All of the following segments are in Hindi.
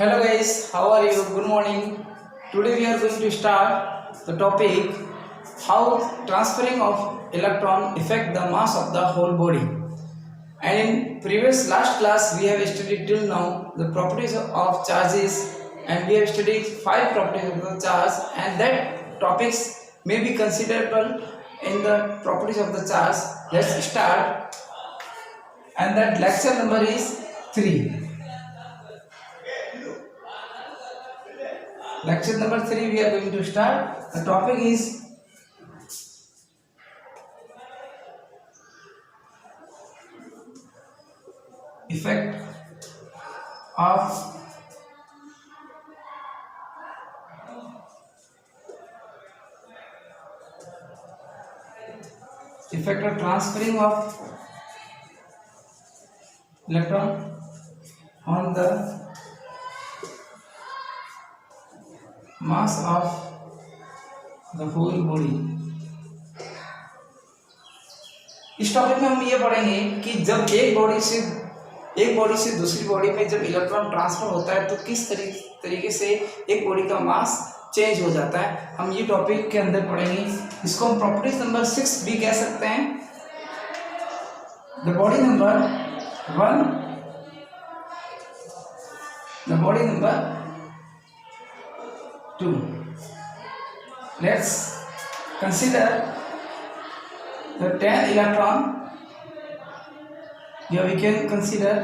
Hello guys, how are you? Good morning. Today we are going to start the topic how transferring of electron affect the mass of the whole body. And in previous last class we have studied till now the properties of charges, and we have studied 5 properties of the charge, and that topics may be considerable in the properties of the charge. Let's start, and that lecture number is 3. Lecture number 3 we are going to start. The topic is effect of transferring of electron on the mass of the whole body. इस टॉपिक में हम ये पढ़ेंगे कि जब एक बॉडी से दूसरी बॉडी में जब इलेक्ट्रॉन ट्रांसफर होता है तो किस तरीके से एक बॉडी का मास चेंज हो जाता है, हम ये टॉपिक के अंदर पढ़ेंगे. इसको हम प्रॉपर्टीज नंबर 6 भी कह सकते हैं. The body number 1, the body number 2. Let's consider the 10 electron. Here we can consider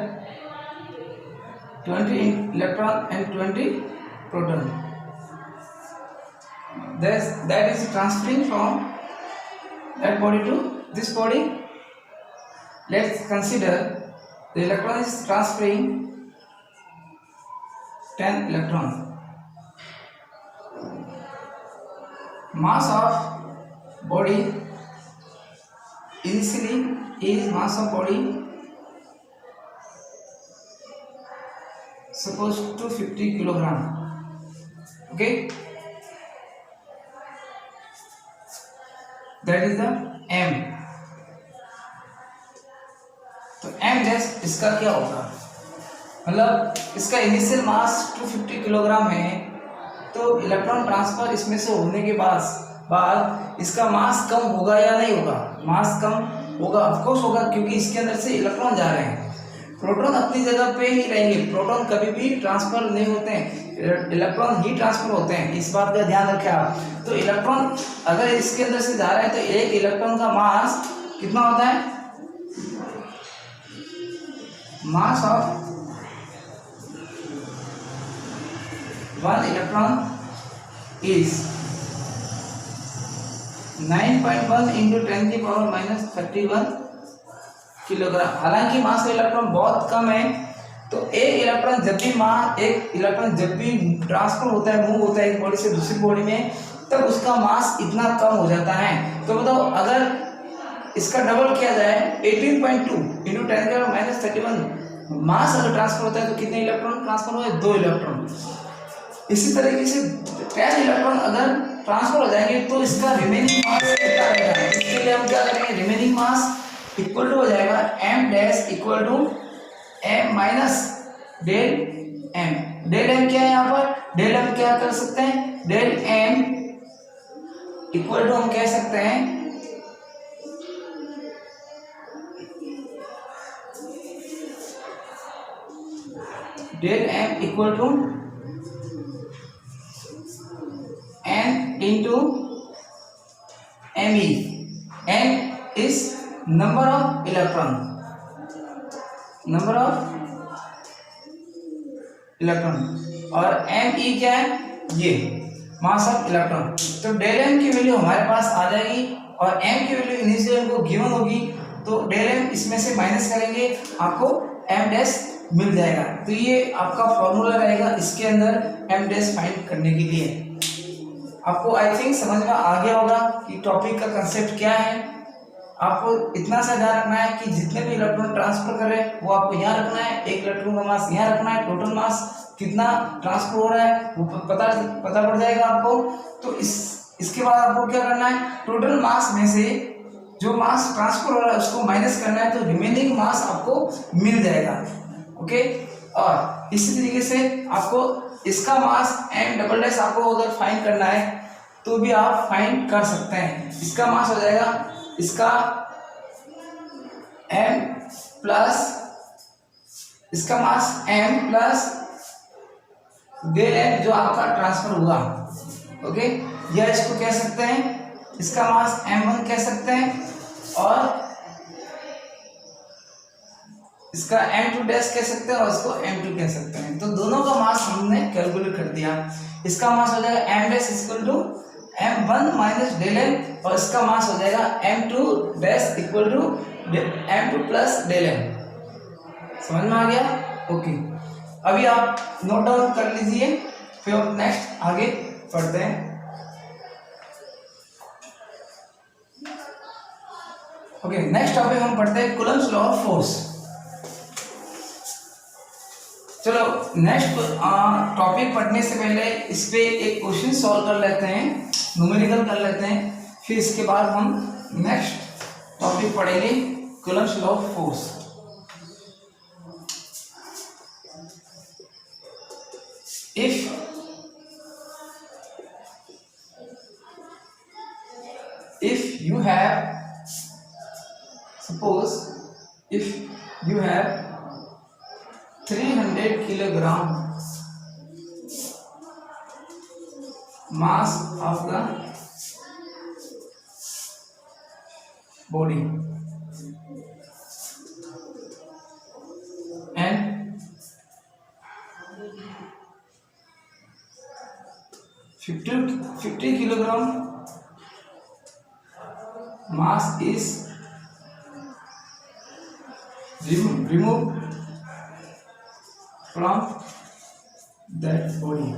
20 electron and 20 proton. That is transferring from that body to this body. Let's consider the electron is transferring 10 electron. Mass of body initially is mass of body suppose 250 kilogram. Okay, that is the m. तो m डैश इसका क्या होगा, मतलब इसका इनिशियल मास 250 किलोग्राम है, तो इलेक्ट्रॉन ट्रांसफर इसमें से होने के बाद इसका मास कम होगा या नहीं होगा? मास कम होगा, ऑफकोर्स होगा, क्योंकि इसके अंदर से इलेक्ट्रॉन जा रहे हैं. प्रोटॉन अपनी जगह पे ही रहेंगे, प्रोटॉन कभी भी ट्रांसफर नहीं होते हैं, इलेक्ट्रॉन ही ट्रांसफर होते हैं, इस बात का ध्यान रखें आप. तो इलेक्ट्रॉन अगर इसके अंदर से जा रहा है तो एक इलेक्ट्रॉन का मास कितना होता है? मास ऑफ 1 electron is 9.1 into 10 की पावर माइनस 31 किलोग्राम. हालांकि मास का इलेक्ट्रॉन बहुत कम है, तो एक इलेक्ट्रॉन जब भी ट्रांसफर होता है, मूव होता है एक बॉडी से दूसरी बॉडी में, तब उसका मास इतना कम हो जाता है. तो बताओ, अगर इसका डबल किया जाए 18.2 इंटू 10 की पावर माइनस 31 मास अगर ट्रांसफर होता है तो कितने इलेक्ट्रॉन ट्रांसफर हुए? 2 इलेक्ट्रॉन. इसी तरीके से 10 इलेक्ट्रॉन अगर ट्रांसफर हो जाएंगे तो इसका रिमेनिंग मास कितना रहेगा? इसके लिए हम क्या करेंगे? रिमेनिंग मास इक्वल टू हो जाएगा m dash equal to m minus del m. Del m क्या है यहाँ पर? डेल m क्या कर सकते हैं? डेल m इक्वल टू हम कह सकते हैं del m equal to n into me. n is number of electron, और me क्या है? ये मास ऑफ इलेक्ट्रॉन. तो डेल m की वैल्यू हमारे पास आ जाएगी, और m की वैल्यू इनिशियल को गिवन होगी, तो डेल m इसमें से माइनस करेंगे, आपको m डैश मिल जाएगा. तो ये आपका फॉर्मूला रहेगा इसके अंदर m डैश फाइंड करने के लिए. आपको आई थिंक समझ में आ गया होगा कि टॉपिक का कंसेप्ट क्या है. आपको इतना सा ध्यान रखना है कि जितने भी इलेक्ट्रॉन ट्रांसफर कर रहे हैं वो आपको यहाँ रखना है, एक इलेक्ट्रॉन का मास यहाँ रखना है, टोटल मास कितना ट्रांसफर हो रहा है वो पता पड़ जाएगा आपको. तो इसके बाद आपको क्या करना है? टोटल मास में से जो मास ट्रांसफर हो रहा है उसको माइनस करना है, तो रिमेनिंग मास आपको मिल जाएगा. ओके, और इसी तरीके से आपको इसका मास m डबल डैश आपको अगर फाइंड करना है तो भी आप फाइंड कर सकते हैं। इसका मास हो जाएगा इसका m प्लस इसका मास m प्लस डेल m जो आपका ट्रांसफर हुआ, ओके, या इसको कह सकते हैं इसका मास m1 कह सकते हैं और इसका m2 डैश कह सकते हैं और इसको m2 कह सकते हैं। तो दोनों का मास हमने कैलकुलेट कर दिया। इसका मास हो जाएगा m dash equal to m1 minus del m और इसका मास हो जाएगा m2 dash equal to m2 plus del m। समझ में आ गया? ओके, अभी आप नोट डाउन कर लीजिए, फिर नेक्स्ट आगे पढ़ते हैं। ओके, नेक्स्ट टॉपिक हम पढ़ते हैं कूलम्ब्स लॉ ऑफ फोर्स। चलो नेक्स्ट टॉपिक पढ़ने से पहले इस पे एक क्वेश्चन सॉल्व कर लेते हैं, न्यूमेरिकल कर लेते हैं, फिर इसके बाद हम नेक्स्ट टॉपिक पढ़ेंगे Coulomb's law of force. if you have, suppose if you have 300 kilogram mass of the body and 50 kilogram mass is removed from that body,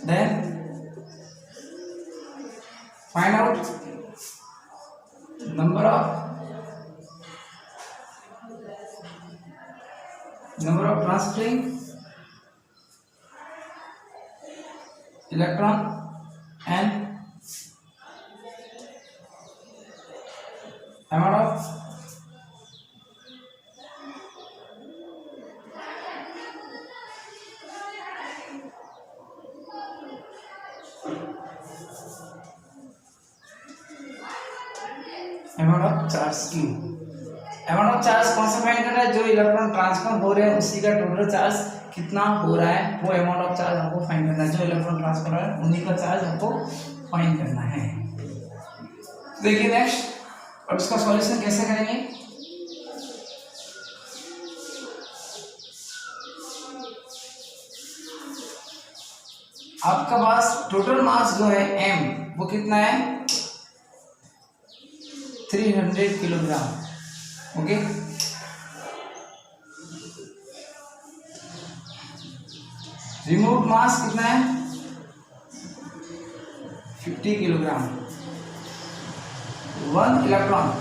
then find out number of transferring electron and amount of charge Q। Amount of charge कौन सा फाइंड करना है? जो इलेक्ट्रॉन ट्रांसफर हो रहे हैं उसी का टोटल चार्ज कितना हो रहा है, वो अमाउंट ऑफ चार्ज हमको फाइंड करना है। जो इलेक्ट्रॉन ट्रांसफर हो रहा है उन्हीं का चार्ज हमको फाइंड करना है। देखिए नेक्स्ट, अब इसका सॉल्यूशन कैसे करेंगे? आपका पास टोटल मास जो है m वो कितना है? 300 किलोग्राम, ओके। रिमूव मास कितना है? 50 kilogram. 1 electron,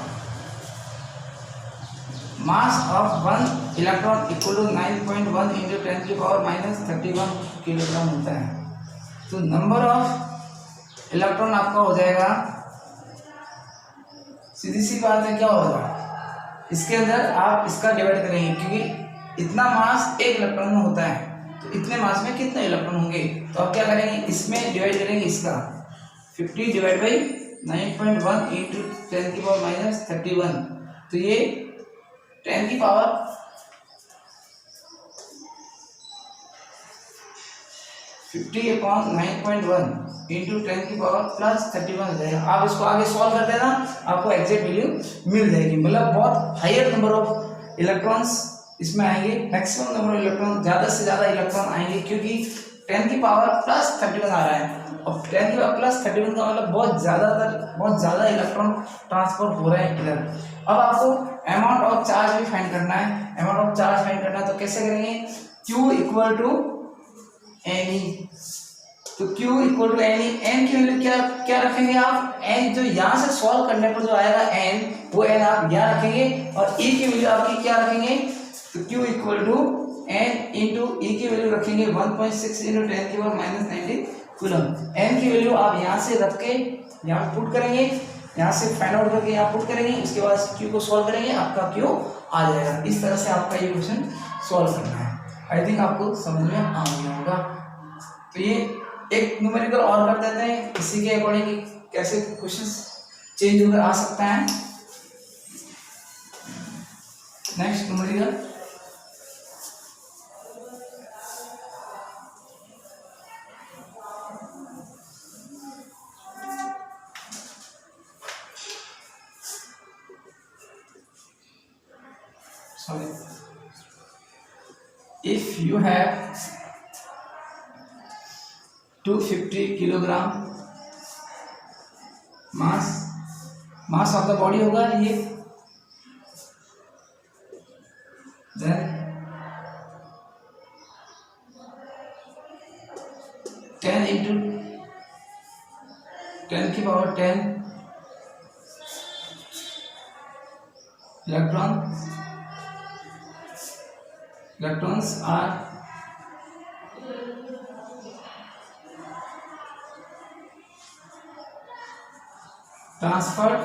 mass of 1 electron equal to 9.1 into 10 की पावर माइनस 31 किलोग्राम होता है। तो नंबर ऑफ इलेक्ट्रॉन आपका हो जाएगा, सीधी सी बात है, क्या होगा इसके अंदर आप इसका डिवाइड करेंगे, क्योंकि इतना मास एक इलेक्ट्रॉन में होता है, तो इतने मास में कितने इलेक्ट्रॉन होंगे? तो आप क्या करेंगे, इसमें डिवाइड करेंगे इसका 50 डिवाइड बाई 9.1 इंटू 10 की पावर माइनस 31, तो ये 10 की पावर 50 अपॉन 9.1 इंटू 10 की पावर प्लस 31 हो जाएगा। आप इसको आगे सॉल्व कर देना, आपको एग्जैक्ट वैल्यू मिल जाएगी। मतलब बहुत हायर नंबर ऑफ इलेक्ट्रॉन्स इसमें आएंगे, मैक्सिमम नंबर ऑफ इलेक्ट्रॉन, ज़्यादा से ज़्यादा इलेक्ट्रॉन आएंगे, क्योंकि 10 की पावर प्लस 31 आ रहा है। और 10 की पावर प्लस 31 का मतलब बहुत ज़्यादा इलेक्ट्रॉन ट्रांसफर हो रहे हैं इधर। अब आपको अमाउंट ऑफ चार्ज भी फाइंड करना है। अमाउंट ऑफ चार्ज फाइंड करना है तो कैसे करेंगे? Q इक्वल टू एन, तो Q equal to N, N की वैल्यू क्या रखेंगे आप? एन जो यहाँ से सॉल्व करने पर जो आएगा एन, वो एन आप यहाँ रखेंगे, और E की वैल्यू आपकी क्या रखेंगे? तो Q equal to N into E की वैल्यू रखेंगे 1.6 इंटू 10 की पावर माइनस 19 कूलम। एन की वैल्यू आप यहाँ से रख के यहाँ पुट करेंगे, यहाँ से फाइंड आउट करके यहाँ पुट करेंगे, उसके बाद क्यू को सॉल्व करेंगे, आपका क्यू आ जाएगा। इस तरह से आपका ये क्वेश्चन सॉल्व करना है। आई थिंक आपको समझ में आ गया होगा। तो ये एक न्यूमेरिकल और कर देते हैं इसी के अकॉर्डिंग कि कैसे क्वेश्चन चेंज होकर आ सकता है। Next numerical, sorry, if you have 250 kilogram mass of the body होगा ये, then 10 into 10 की power 10 electrons are transferred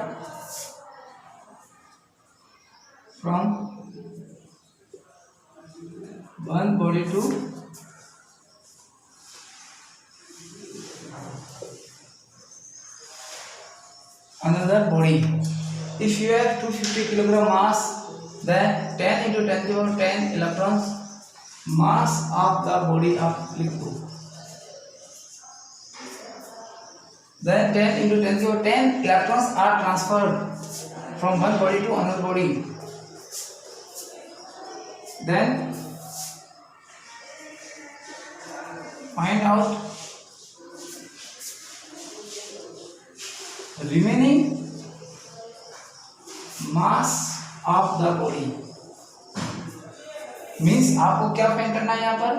from one body to another body. If you have 250 kilogram mass, then 10 into 10 to the power 10 electrons mass of the body of liquid. Then 10 into 10 to the power 10 electrons are transferred from one body to another body. Then find out remaining mass of the body. Means आपको क्या फाइंड करना है, यहाँ पर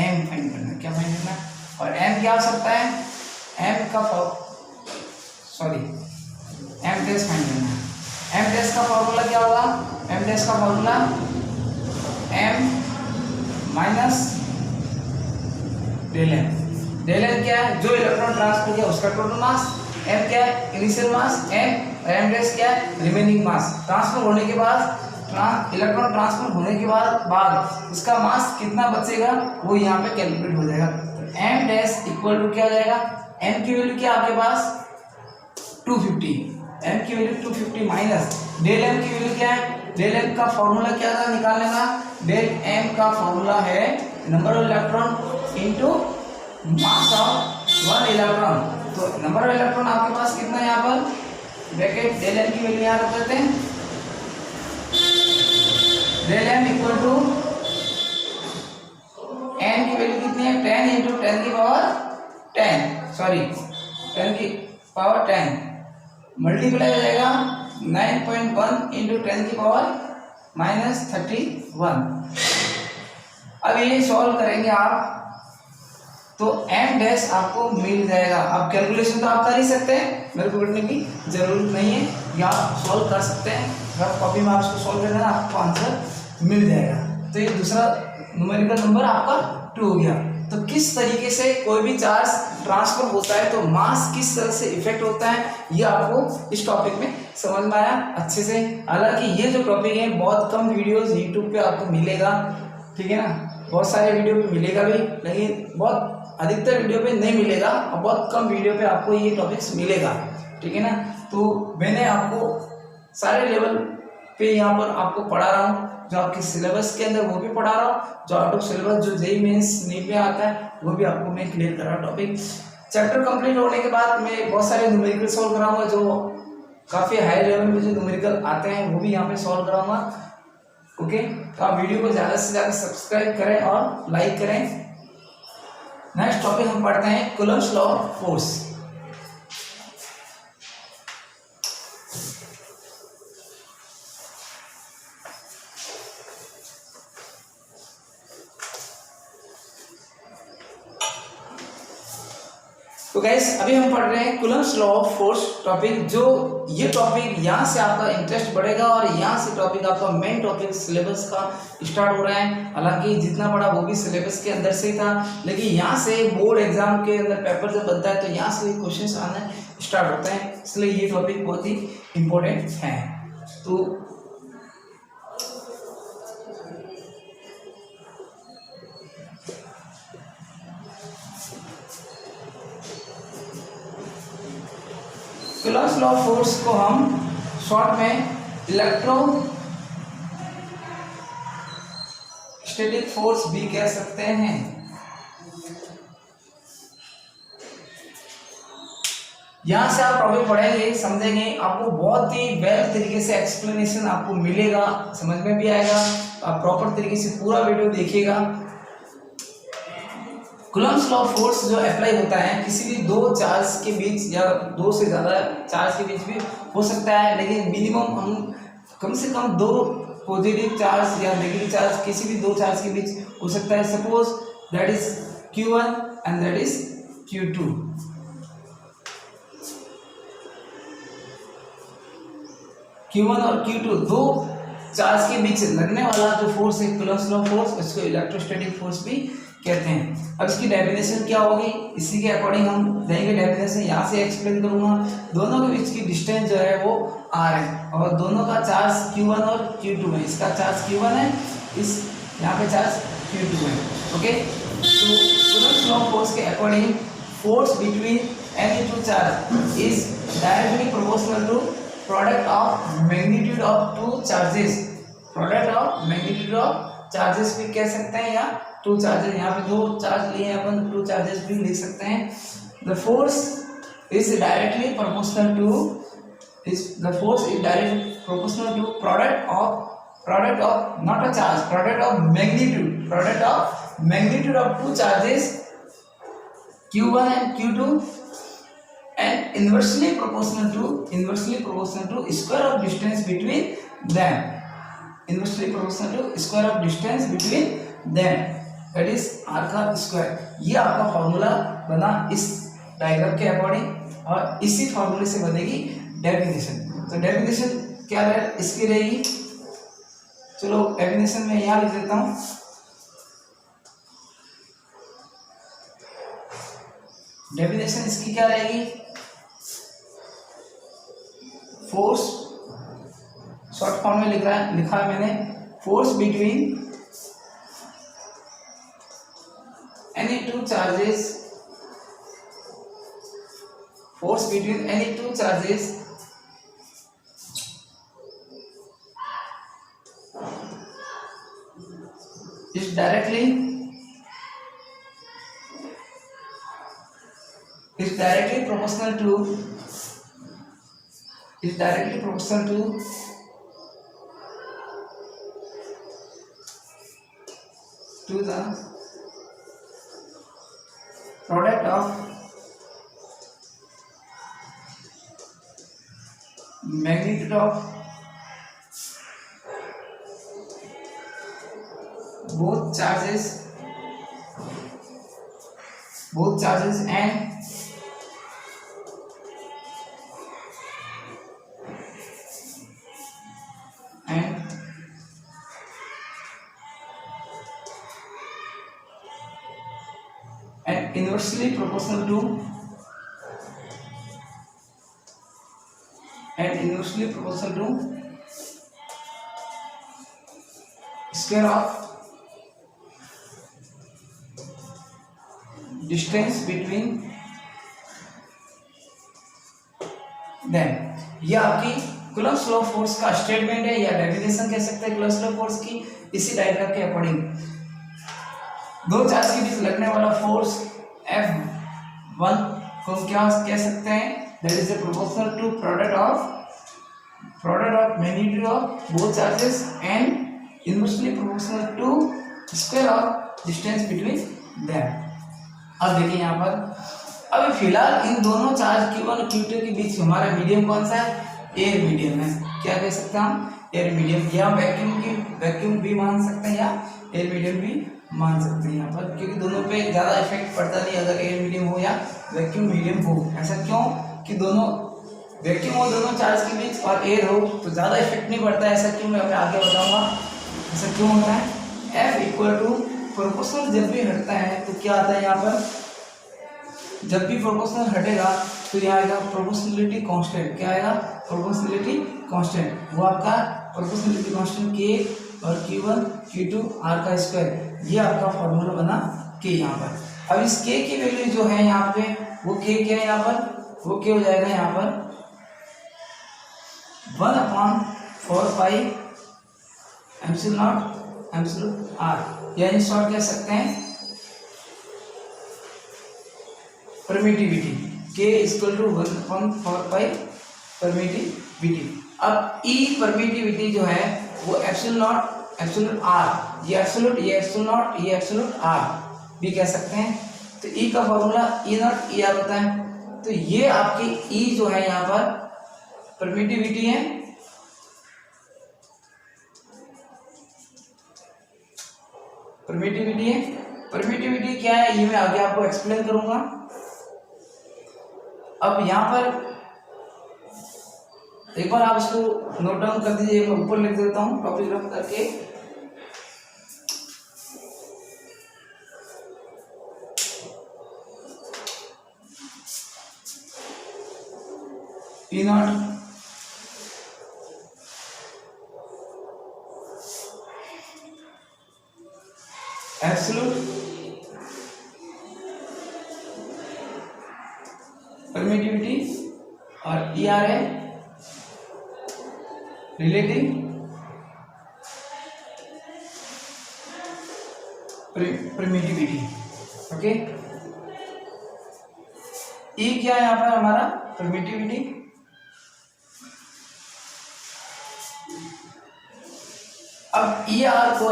m फाइंड करना है। क्या फाइंड करना है? और m क्या हो सकता है? m का m डैश फाइंड करना है। m डैश का फॉर्मूला क्या होगा? m डैश का formula m minus del m। Del m क्या है? जो इलेक्ट्रॉन ट्रांसफर किया उसका टोटल मास। m क्या है? Initial mass. m डैश क्या है? रिमेनिंग मास। ट्रांसफर होने के बाद इलेक्ट्रॉन ट्रांसफर होने के बाद उसका मास कितना बचेगा वो यहाँ पे कैलकुलेट हो जाएगा। तो m डैश इक्वल टू क्या हो जाएगा? m की वैल्यू क्या आपके पास 250, m की वैल्यू 250 माइनस डेल m की वैल्यू क्या है? डेल m का फॉर्मूला क्या था निकालने का? डेल m का फॉर्मूला है number of electron into mass of one electron. तो नंबर ऑफ इलेक्ट्रॉन आपके पास कितना है यहाँ पर? ब्रैकेट डेल m की वैल्यू यहाँ रख देते हैं। Del m equal to n की वैल्यू कितनी है? 10 इंटू 10 की पावर 10 की पावर 10 मल्टीप्लाई हो जाएगा 9.1 इंटू 10 की पावर माइनस 31। अब ये सॉल्व करेंगे आप तो m डैश आपको मिल जाएगा। अब कैलकुलेशन तो आप कर ही सकते हैं, मेरे को करने की जरूरत नहीं है, या आप सॉल्व कर सकते हैं। अगर कॉपी में आप इसको सॉल्व कर देना आपको आंसर मिल जाएगा। तो ये दूसरा न्यूमेरिकल नंबर आपका 2 हो गया। तो किस तरीके से कोई भी चार्ज ट्रांसफर होता है तो मास किस तरह से इफेक्ट होता है ये आपको इस टॉपिक में समझ में आया अच्छे से। हालांकि ये जो टॉपिक है बहुत कम वीडियोस यूट्यूब पे आपको मिलेगा, ठीक है ना, बहुत सारे वीडियो पे मिलेगा भी, लेकिन बहुत अधिकतर वीडियो पे नहीं मिलेगा और बहुत कम वीडियो पे आपको ये टॉपिक्स मिलेगा, ठीक है ना। तो मैंने आपको सारे लेवल पे यहाँ पर आपको पढ़ा रहा हूँ, जो आपके सिलेबस के अंदर वो भी पढ़ा रहा हूँ, जो आउट ऑफ सिलेबस जो जेईई मेंस नीट में आता है वो भी आपको मैं क्लियर कर रहा हूँ टॉपिक। चैप्टर कंप्लीट होने के बाद मैं बहुत सारे न्यूमेरिकल सॉल्व कराऊंगा, जो काफ़ी हाई लेवल में जो न्यूमेरिकल आते हैं वो भी यहाँ पे सॉल्व कराऊंगा। ओके, तो आप वीडियो को ज़्यादा से ज़्यादा सब्सक्राइब करें और लाइक करें। नेक्स्ट टॉपिक हम पढ़ते हैं कूलम्ब्स लॉ ऑफ फोर्स। तो गाइस अभी हम पढ़ रहे हैं Coulomb's law of force topic. जो ये टॉपिक यहाँ से आपका इंटरेस्ट बढ़ेगा और यहाँ से टॉपिक आपका मेन टॉपिक सिलेबस का स्टार्ट हो रहा है। हालांकि जितना बड़ा वो भी सिलेबस के अंदर से ही था, लेकिन यहाँ से बोर्ड एग्जाम के अंदर पेपर जब बनता है तो यहाँ से क्वेश्चन आना स्टार्ट होते हैं, इसलिए ये टॉपिक बहुत ही इम्पोर्टेंट है। तो कूलम्ब्स लॉ ऑफ फोर्स को हम शॉर्ट में इलेक्ट्रोस्टैटिक फोर्स भी कह सकते हैं। यहां से आप टॉपिक पढ़ेंगे, समझेंगे, आपको बहुत ही वेल तरीके से एक्सप्लेनेशन आपको मिलेगा, समझ में भी आएगा। आप प्रॉपर तरीके से पूरा वीडियो देखिएगा। कूलम्ब्स लॉ ऑफ फोर्स जो अप्लाई होता है किसी भी दो चार्ज के बीच या दो से ज़्यादा चार्ज के बीच भी हो सकता है, लेकिन मिनिमम हम कम से कम दो पॉजिटिव चार्ज या नेगेटिव चार्ज किसी भी दो चार्ज के बीच हो सकता है। Suppose that is Q1 and that is Q2। Q1 और Q2 दो चार्ज के बीच लगने वाला जो फोर्स है कूलम्ब्स लॉ ऑफ फोर्स, उसको इलेक्ट्रोस्टैटिक फोर्स भी कहते हैं। अब इसकी डेफिनेशन क्या होगी, इसी के अकॉर्डिंग हम देंगे डेफिनेशन। यहाँ से एक्सप्लेन करूंगा। दोनों के बीच की डिस्टेंस जो है वो r है और दोनों का चार्ज Q1 और Q2 है। इसका चार्ज Q1 है, इस यहाँ पे चार्ज Q2 है। ओके, तो कूलम्ब्स लॉ ऑफ फोर्स के according force between any two charge is directly proportional to product of magnitude of two charges. Product of magnitude of charges भी कह सकते हैं, या टू चार्जेस, यहाँ पे दो चार्ज लिए हैं अपन, टू चार्जेस भी लिख सकते हैं। The force is directly proportional to product of not a charge, product of magnitude of two charges Q1 and Q2 and inversely proportional to square of distance between them, that is r का स्क्वायर। ये आपका फॉर्मूला बना इस डायग्राम के अकॉर्डिंग, और इसी फॉर्मूले से बनेगी डेफिनेशन। तो डेफिनेशन क्या है इसकी रहेगी, चलो डेफिनेशन में यहाँ लिख देता हूँ। डेफिनेशन इसकी क्या रहेगी, फोर्स शॉर्ट फॉर्म में लिखा है मैंने, force between any two charges is directly proportional to the product of magnitude of both charges and inversely proportional to square of distance between them। ये आपकी कूलम्ब्स लॉ ऑफ फोर्स का स्टेटमेंट है या डेफिनेशन कह सकते हैं कूलम्ब्स लॉ ऑफ फोर्स की। इसी डायग्राम के अकॉर्डिंग दो चार्ज के बीच लगने वाला फोर्स F1 को हम क्या कह सकते हैं, that is proportional to product of magnitude of both charges and inversely proportional to square of distance between them. अब देखिए यहाँ पर, अभी फिलहाल इन दोनों चार्ज Q1 और Q2 के बीच हमारा मीडियम कौन सा है, एयर मीडियम है। क्या कह सकते हैं हम, एयर मीडियम, या वैक्यूम भी मान सकते हैं या एयर मीडियम भी मान सकते हैं यहाँ पर, क्योंकि दोनों पे ज़्यादा इफेक्ट पड़ता नहीं अगर एयर मीडियम हो या वैक्यूम मीडियम हो। ऐसा क्यों कि दोनों वैक्यूम हो दोनों चार्ज के बीच और एयर हो तो ज़्यादा इफेक्ट नहीं पड़ता है। ऐसा क्यों, मैं आगे बताऊँगा ऐसा क्यों होता है। F इक्वल टू प्रोपोर्शनल जब भी हटता है तो क्या आता है यहाँ पर, जब भी प्रोपोर्शनल हटेगा तो यहाँ आएगा प्रोपोर्शनलिटी कांस्टेंट। क्या आएगा? Proportionality constant. वो आपका प्रोपोर्शनलिटी कांस्टेंट के और Q1 Q2 R का स्क्वायर, ये आपका फॉर्मूला बना के यहाँ पर। अब इस के की वैल्यू जो है यहाँ पे, वो के क्या है यहाँ पर? वो के हो जाएगा यहाँ पर 1/4 पाई एप्सिलॉन R, या इन शॉर्ट कह सकते हैं परमिटिविटी। के इक्वल टू 1/4 पाई परमिटिविटी। अब ई परमिटिविटी जो है वो एप्सिलॉन R, ये एप्सिलॉन R भी कह सकते हैं। तो ई का फॉर्मूला E0 ER होता है। तो ये आपकी ई जो है यहाँ पर परमिटिविटी है, परमिटिविटी क्या है ये मैं आगे आपको एक्सप्लेन करूंगा। अब यहाँ पर एक बार आप इसको नोट डाउन कर दीजिए, मैं ऊपर लिख देता हूँ टॉपिक रख करके। E0 एब्सोल्यूट परमिटिविटी और ER है रिलेटिव परमिटिविटी। ओके, ई क्या है यहाँ पर हमारा? परमिटिविटी। अब ER को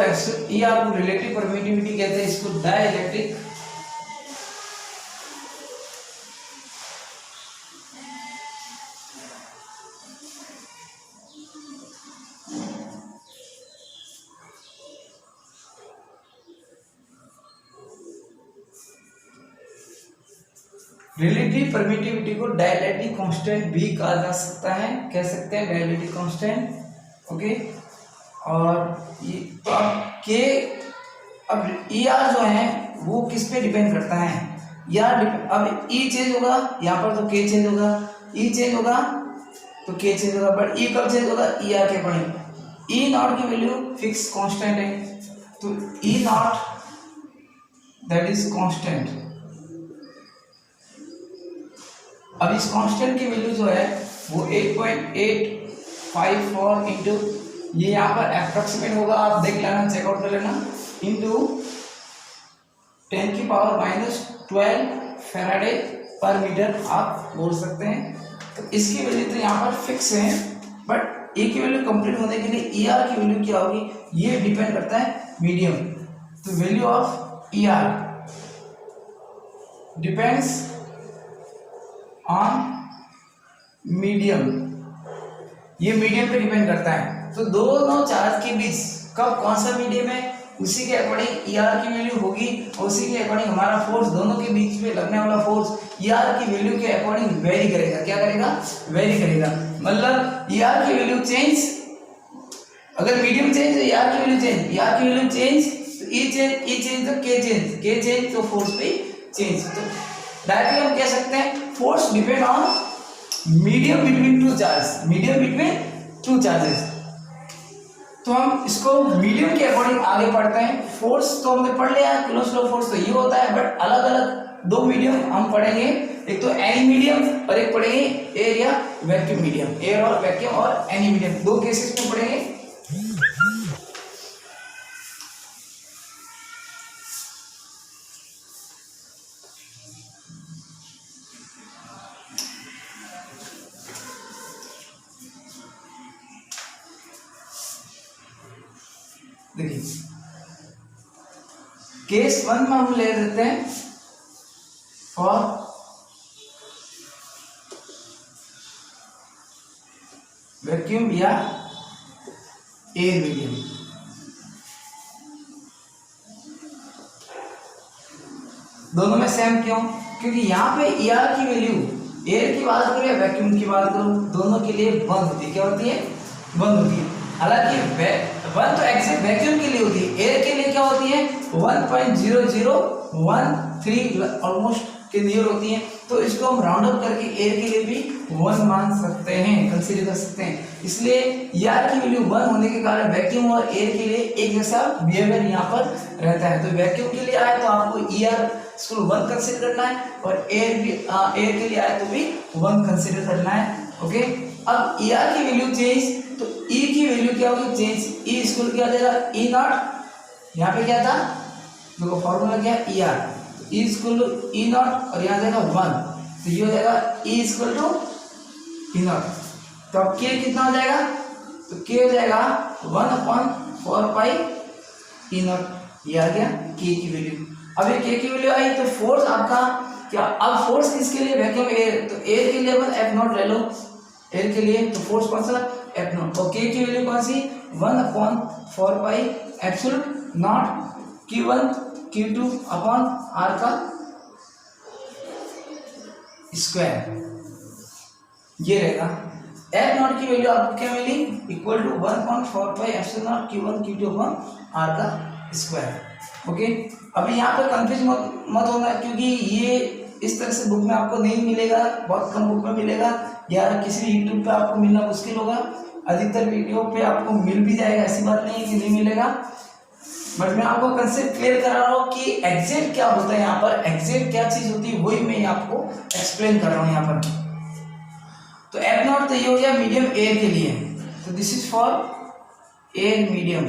रिलेटिव परमिटिविटी कहते हैं, इसको डाइलेक्ट्रिक रिलेटिव परमिटिविटी को डाइलेक्ट्रिक कांस्टेंट भी कहा जा सकता है, कह सकते हैं डाइलेक्ट्रिक कांस्टेंट। ओके, और ये तो अब ER जो है वो किस पे डिपेंड करता है? यार अब E चेंज होगा यहाँ पर तो K चेंज होगा, E चेंज होगा तो K चेंज होगा, बट E कब चेंज होगा? ER के अकॉर्डिंग। E0 की वैल्यू फिक्स कांस्टेंट है, तो E0 दैट इज कांस्टेंट। अब इस कांस्टेंट की वैल्यू जो है वो 8.854 इंटू, ये यहाँ पर अप्रोक्सीमेट होगा, आप देख लेना, चेकआउट कर लेना, इंटू 10⁻⁻12 फैराडे पर मीटर आप बोल सकते हैं। तो इसकी वैल्यू तो यहाँ पर फिक्स है, बट ए की वैल्यू कंप्लीट होने के लिए ER की वैल्यू क्या होगी ये डिपेंड करता है मीडियम। तो value of ER depends on medium, ये मीडियम पे डिपेंड करता है। तो दोनों चार्ज के बीच कब कौन सा मीडियम है उसी के अकॉर्डिंग ER की वैल्यू होगी, और उसी के अकॉर्डिंग हमारा फोर्स, दोनों के बीच में लगने वाला फोर्स ER की वैल्यू के अकॉर्डिंग वेरी करेगा। क्या करेगा? वेरी करेगा। मतलब ER की वैल्यू चेंज, अगर मीडियम चेंज तो ER की वैल्यू चेंज, ER की वैल्यू चेंज तो E चेंज तो K चेंज तो फोर्स पे चेंज। तो डायरेक्टली हम कह सकते हैं force depend on medium between two charges. तो हम इसको मीडियम के अकॉर्डिंग आगे पढ़ते हैं। फोर्स तो हमने पढ़ लिया, क्लोज्ड लॉ फोर्स तो ये होता है, बट अलग अलग दो मीडियम हम पढ़ेंगे, एक तो एनी मीडियम और एक पढ़ेंगे एयर या वैक्यूम मीडियम। एयर और वैक्यूम और एनी मीडियम दो केसेस में पढ़ेंगे। देखिए केस 1 में हम ले लेते हैं फॉर वैक्यूम या एयर मीडियम। दोनों में सेम क्यों? क्योंकि यहाँ पे ER की वैल्यू, एयर की बात करो या वैक्यूम की बात करो, दोनों के लिए 1 होती है। क्या होती है? 1 होती है। हालांकि 1 तो एग्जैक्ट वैक्यूम के लिए होती है, एयर के लिए क्या होती है? 1.0013, ऑलमोस्ट के नियर होती हैं, तो इसको हम राउंड अप करके एयर के लिए भी 1 मान सकते हैं, कंसीडर कर सकते हैं। इसलिए ER की वैल्यू 1 होने के कारण वैक्यूम और एयर के लिए एक जैसा बिहेवियर यहाँ पर रहता है। तो वैक्यूम के लिए आए तो आपको ER इसको 1 कंसीडर करना है, और एयर के लिए आए तो भी 1 कंसीडर करना है। ओके, अब ER की वैल्यू चेंज, तो E की वैल्यू क्या होगी चेंज, E इक्वल क्या आ जाएगा E0, यहाँ पे क्या था देखो फॉर्मूला क्या है ER, तो E इक्वल टू E0 और यहाँ जाएगा 1, तो ये हो जाएगा E इक्वल टू E0। तो अब K कितना हो जाएगा, तो K हो जाएगा 1/4 पाई E0, ये आ गया K की वैल्यू। अब ये K की वैल्यू आई तो फोर्स आपका क्या, अब फोर्स किसके लिए वैक्यूम एयर, तो एयर के लिए अपन F0 ले लो, एयर के लिए तो फोर्स कौन सा F0, और K की वैल्यू कौन सी 1/4 pi absolute naught Q1 Q2 upon R का स्क्वायर, ये रहेगा। F0 की वैल्यू आपको क्या मिली equal to 1/4 pi epsilon naught Q1 Q2 upon R का स्क्वायर। ओके, अभी यहाँ पर कंफ्यूज मत होना, क्योंकि ये इस तरह से बुक में आपको नहीं मिलेगा, बहुत कम बुक में मिलेगा, या किसी भी यूट्यूब पे आपको मिलना मुश्किल होगा। अधिकतर वीडियो पे आपको मिल भी जाएगा, ऐसी बात नहीं है कि नहीं मिलेगा, बट मैं आपको कंसेप्ट क्लियर करा रहा हूँ कि एग्जैक्ट क्या होता है, यहाँ पर एग्जैक्ट क्या चीज होती है वही मैं आपको एक्सप्लेन कर रहा हूँ यहाँ पर। तो F0 तो ये हो गया मीडियम एयर के लिए, तो this is for air medium,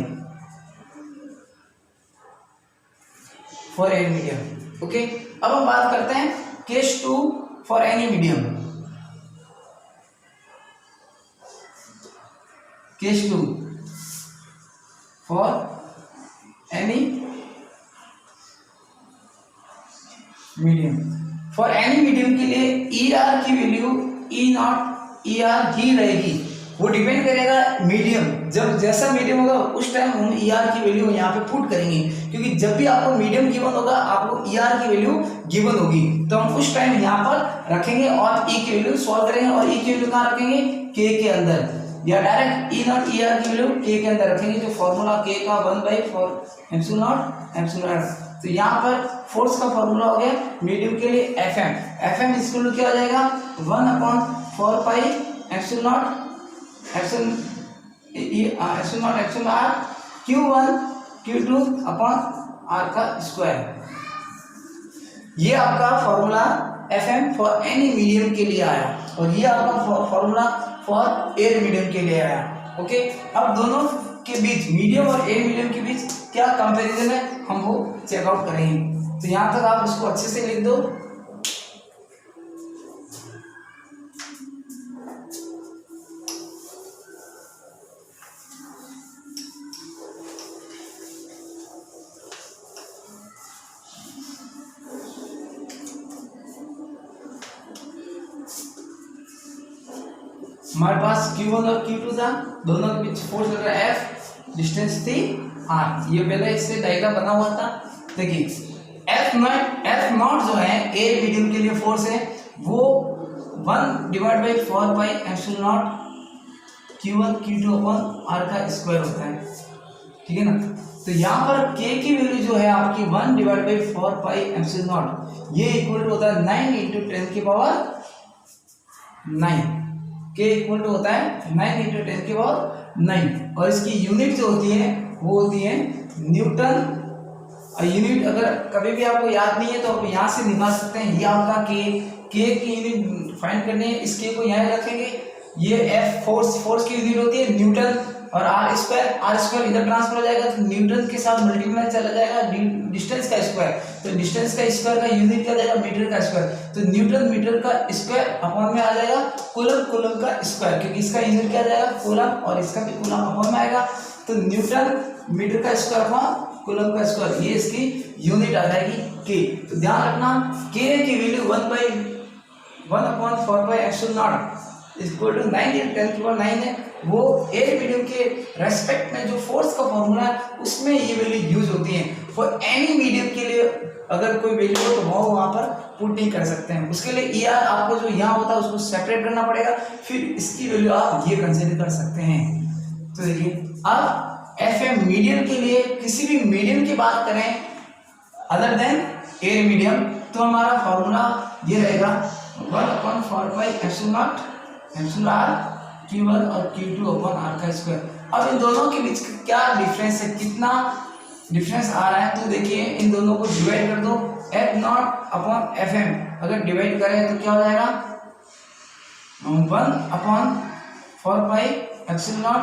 for air medium. Okay, अब हम बात करते हैं case 2 for any medium. Case 2 for any medium, for any medium के लिए ER की वैल्यू E0 ER ही रहेगी, वो डिपेंड करेगा मीडियम, जब जैसा मीडियम होगा उस टाइम हम ER की वैल्यू यहाँ पे पुट करेंगे, क्योंकि जब भी आपको मीडियम गिवन होगा आपको ER की वैल्यू गिवन होगी, तो हम उस टाइम यहाँ पर रखेंगे और E की वैल्यू सॉल्व करेंगे, और E की वैल्यू कहाँ रखेंगे K के अंदर, या डायरेक्ट E0 ER की वैल्यू K के अंदर रखेंगे, जो फॉर्मूला K का 1/4 एप्सिलॉन। तो यहाँ पर फोर्स का फॉर्मूला हो गया मीडियम के लिए FM इक्वल क्या हो जाएगा 1/4 pi epsilon R Q1 Q2 upon R का स्क्वायर। ये आपका formula FM for any medium के लिए आया, और ये आपका फॉर्मूला फॉर एयर मीडियम के लिए आया। ओके, अब दोनों के बीच मीडियम और एयर मीडियम के बीच क्या कंपैरिजन है हम वो चेकआउट करेंगे। तो यहाँ तक आप इसको अच्छे से लिख दो। हमारे पास Q1 और Q2 था, दोनों के बीच फोर्स लग रहा है F, डिस्टेंस थी R, ये पहले इससे डायग्राम बना हुआ था। देखिए F0 जो है एयर मीडियम के लिए फोर्स है, वो 1/4 pi epsilon naught Q1 Q2 upon R का स्क्वायर होता है, ठीक है ना। तो यहाँ पर K की वैल्यू जो है आपकी 1/4 पाई एप्सिलॉन नॉट, ये इक्वल टू होता है 9 × 10 की पावर 9, K इक्वल टू होता है 9 × 10 की पावर 9, और इसकी यूनिट जो होती है वो होती है न्यूटन। और यूनिट अगर कभी भी आपको याद नहीं है तो आप यहाँ से निकाल सकते हैं, ये आपका K की यूनिट फाइंड करनी है, इस K को यहाँ रखेंगे, ये F फोर्स की यूनिट होती है न्यूटन, और R स्क्वायर इधर ट्रांसफर हो जाएगा तो न्यूटन के साथ मल्टीप्लाई चला जाएगा डिस्टेंस का स्क्वायर, तो डिस्टेंस का स्क्वायर का यूनिट क्या जाएगा मीटर का स्क्वायर, तो न्यूटन मीटर का स्क्वायर अपॉन में आ जाएगा कूलम का स्क्वायर, क्योंकि इसका यूनिट क्या जाएगा कूलम और इसका भी कूलम अपॉन में आएगा, तो न्यूटन मीटर का स्क्वायर अपॉन कूलम का स्क्वायर, ये इसकी यूनिट आ जाएगी K। तो ध्यान रखना K की value 1/4 pi epsilon nought equal to 9 × 10 की पावर 9 है, वो एयर मीडियम के रेस्पेक्ट में जो फोर्स का फॉर्मूला है उसमें ये वैल्यू यूज होती है। फॉर एनी मीडियम के लिए अगर कोई वैल्यू हो तो वो वहाँ पर पुट नहीं कर सकते हैं, उसके लिए ER आपको जो यहाँ होता है उसको सेपरेट करना पड़ेगा, फिर इसकी वैल्यू आप ये कंसिडर कर सकते हैं। तो देखिए अब FM मीडियम के लिए किसी भी मीडियम की बात करें अदर देन एयर मीडियम, तो हमारा फॉर्मूला ये रहेगा 1/4π∈r Q1 और Q2 अपॉन r का स्क्वायर। अब इन दोनों के बीच क्या डिफरेंस है, कितना डिफरेंस आ रहा है, तो देखिए इन दोनों को डिवाइड कर दो, F0 अपॉन Fm अगर डिवाइड करें तो क्या हो जाएगा 1/4π∈0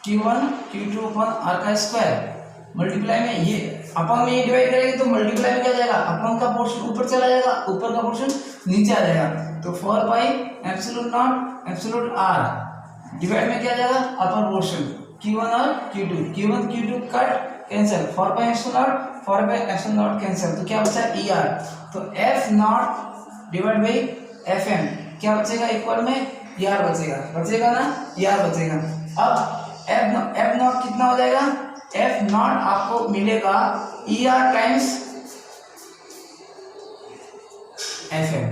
Q1 Q2 अपॉन r का स्क्वायर मल्टीप्लाई में ये अपॉन में ये डिवाइड करेंगे तो मल्टीप्लाई में क्या जाएगा, अपॉन का पोर्शन ऊपर चला जाएगा, ऊपर का पोर्शन नीचे आ जाएगा, तो 4π∈0 r डिवाइड में क्या जाएगा अपर पोर्शन Q1 और Q2 कट कैंसिल, 4π∈0 कैंसिल, तो क्या बचा er, तो F0 डिवाइड बाई Fm क्या बचेगा इक्वल में er बचेगा ना, er बचेगा। अब F0 कितना हो जाएगा, F0 आपको मिलेगा er टाइम्स Fm,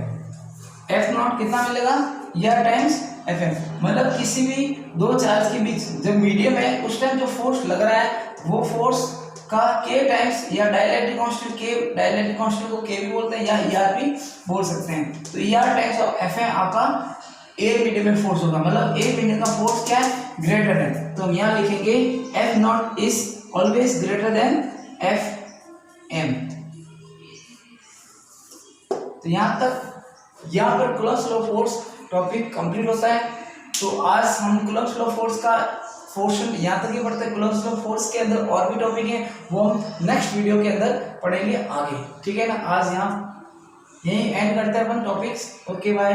F0 कितना मिलेगा er टाइम्स Fm, मतलब किसी भी दो चार्ज के बीच जब मीडियम है उस टाइम जो फोर्स लग रहा है वो फोर्स का k टाइम्स या डाइलेक्ट्रिक कांस्टेंट को k भी बोलते हैं या er भी बोल सकते हैं, तो er टाइम्स ऑफ Fm आपका ए मीडियम में फोर्स होगा, मतलब ए मीडियम का फोर्स क्या है ग्रेटर है, तो हम यहाँ लिखेंगे F0 is always greater than Fm। तो यहाँ पर Coulomb's law of force topic complete होता है। तो आज हम कूलम्ब्स लॉ ऑफ फोर्स का पोर्शन यहाँ तक ही पढ़ते हैं। कूलम्ब्स लॉ ऑफ फोर्स के अंदर और भी टॉपिक है वो हम नेक्स्ट वीडियो के अंदर पढ़ेंगे आगे, ठीक है ना। आज यहाँ यही एंड करते हैं अपन टॉपिक्स। Okay bye.